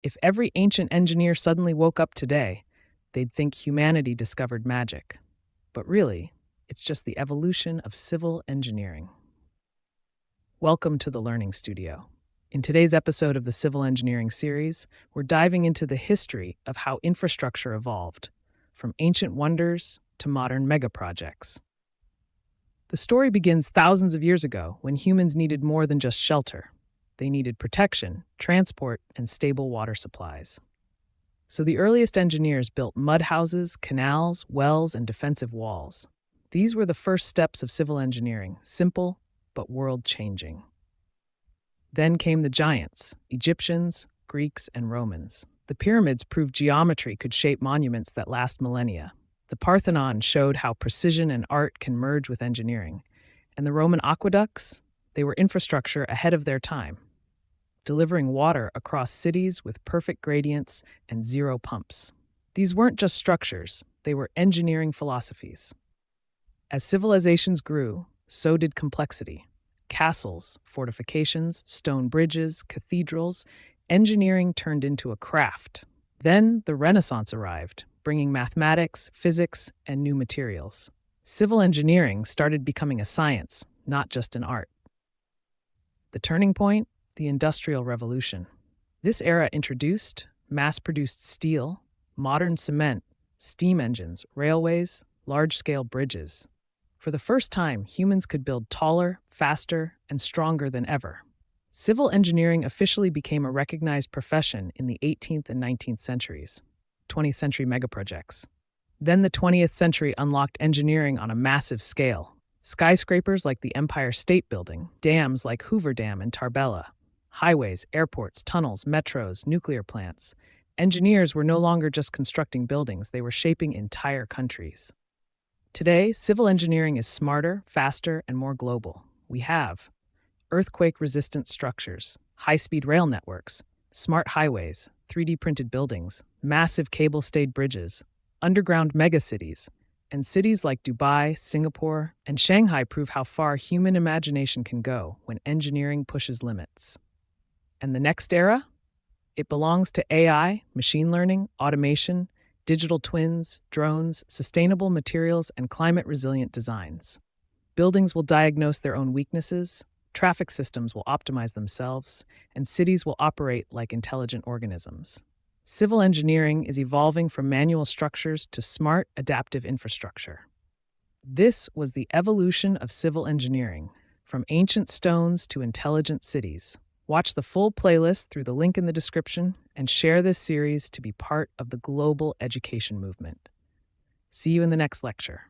If every ancient engineer suddenly woke up today, they'd think humanity discovered magic. But really, it's just the evolution of civil engineering. Welcome to the Learning Studio. In today's episode of the Civil Engineering series, we're diving into the history of how infrastructure evolved, from ancient wonders to modern megaprojects. The story begins thousands of years ago when humans needed more than just shelter. They needed protection, transport, and stable water supplies. So the earliest engineers built mud houses, canals, wells, and defensive walls. These were the first steps of civil engineering, simple but world-changing. Then came the giants, Egyptians, Greeks, and Romans. The pyramids proved geometry could shape monuments that last millennia. The Parthenon showed how precision and art can merge with engineering. And the Roman aqueducts? They were infrastructure ahead of their time, delivering water across cities with perfect gradients and zero pumps. These weren't just structures, they were engineering philosophies. As civilizations grew, so did complexity. Castles, fortifications, stone bridges, cathedrals, engineering turned into a craft. Then the Renaissance arrived, bringing mathematics, physics, and new materials. Civil engineering started becoming a science, not just an art. The turning point? The Industrial Revolution. This era introduced mass-produced steel, modern cement, steam engines, railways, large-scale bridges. For the first time, humans could build taller, faster, and stronger than ever. Civil engineering officially became a recognized profession in the 18th and 19th centuries, 20th century megaprojects. Then the 20th century unlocked engineering on a massive scale. Skyscrapers like the Empire State Building, dams like Hoover Dam and Tarbella, highways, airports, tunnels, metros, nuclear plants. Engineers were no longer just constructing buildings, they were shaping entire countries. Today, civil engineering is smarter, faster, and more global. We have earthquake-resistant structures, high-speed rail networks, smart highways, 3D printed buildings, massive cable-stayed bridges, underground megacities, and cities like Dubai, Singapore, and Shanghai prove how far human imagination can go when engineering pushes limits. And the next era? It belongs to AI, machine learning, automation, digital twins, drones, sustainable materials, and climate-resilient designs. Buildings will diagnose their own weaknesses, traffic systems will optimize themselves, and cities will operate like intelligent organisms. Civil engineering is evolving from manual structures to smart, adaptive infrastructure. This was the evolution of civil engineering, from ancient stones to intelligent cities. Watch the full playlist through the link in the description and share this series to be part of the global education movement. See you in the next lecture.